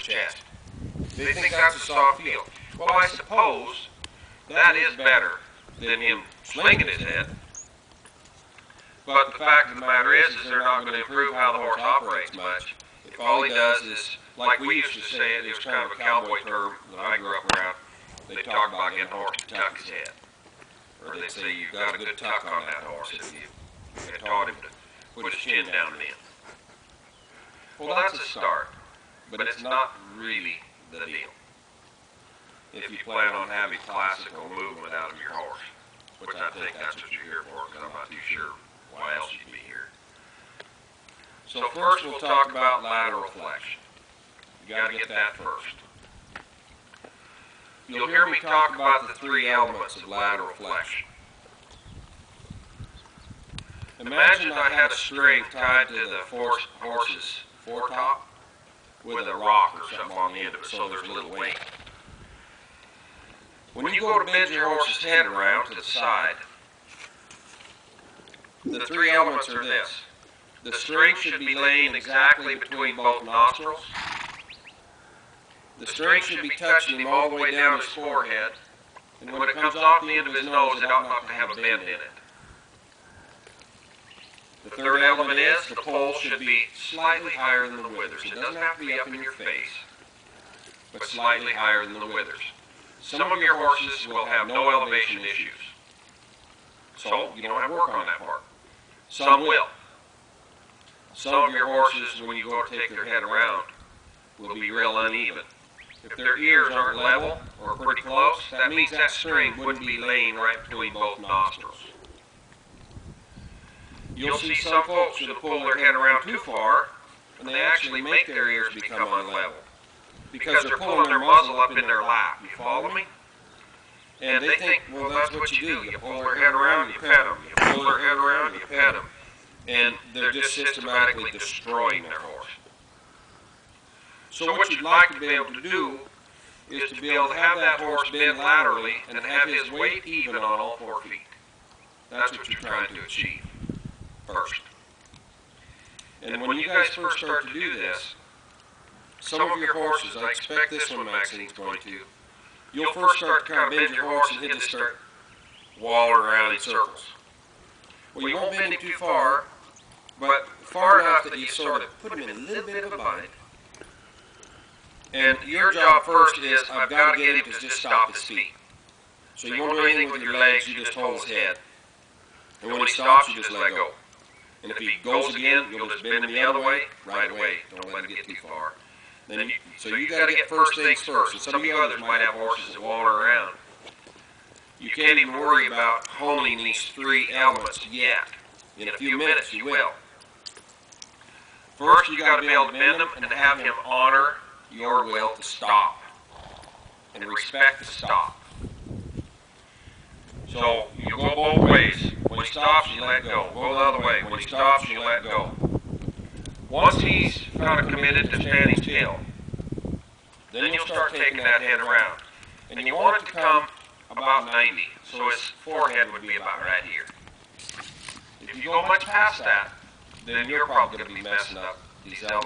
chest. They think that's a soft feel. Well, I suppose that is better than him slinging his head. But the fact of the matter is they're not going to improve how the horse operates much. If all he does is, like we used to say it, was kind of a cowboy term that I grew up around, they talk about getting a horse to tuck his head. Or they'd say you've got a good tuck on that horse if you had taught him to put his chin down and in. Well, that's a start, but it's not really the deal. If you plan on having classical movement out of your horse, which I think that's what you're here for, because I'm not too sure why else you'd be here. So first we'll talk about lateral flexion. You got to get that first. You'll hear me talk about the three elements of lateral flexion. Imagine I had a string tied to the horse's foretop with a rock or something on the end of it, so there's a little weight. When you go to bend your horse's head around to the side, the three elements are this. The string should be laying exactly between both nostrils. The string should be touching him all the way down his forehead, and when it comes off the end of his nose, it ought not to have a bend in it. The third element is the pole should be slightly higher than the withers. It doesn't have to be up in your face, but slightly higher than the withers. Some of your horses will have no elevation issues, so you don't have to work on that part. Some will. Some of your horses, when you go to take their head around, will be real uneven. If their ears aren't level or pretty close, that means that string wouldn't be laying right between both nostrils. You'll see some folks who pull their head around too far, and they actually make their ears become unlevel, because they're pulling their muzzle up in their lap. You follow me? And they think, well, that's what you do. You pull their head around and you pet them. You pull their head around and you pet them. And they're just systematically destroying their horse. So what you'd like to be able to do is to be able to have that horse bend laterally and have his weight even on all 4 feet. That's what you're trying to achieve first. And when you guys first start to do this, some of your horses, I expect this one Maxine's going to, you'll first start to kind of bend your horse and he'll just start wallowing around in circles. Well, you won't bend him too far, but far enough that you sort of put him in a little bit of a bind. And your job first is, I've got to get him to just stop his feet. So you won't do anything with your legs, you just hold his head. And when he stops, you just let go. And if he goes again, you'll just bend him the other way, right away. Don't let him get too far. So you got to get first things first. And some of you others might have horses that wander around. You can't even worry about honing these three elements yet. In a few minutes, you will. First, you got to be able to bend him and have him honor your will to stop and respect the stop. So you go both ways. When he stops, you let go. Go the other way. When he stops, you let go. Once he's kind of committed to standing still, then you'll start taking that head around. And you want it to come about 90, so his forehead would be about right here. If you go much past that, then you're probably going to be messing up these elements.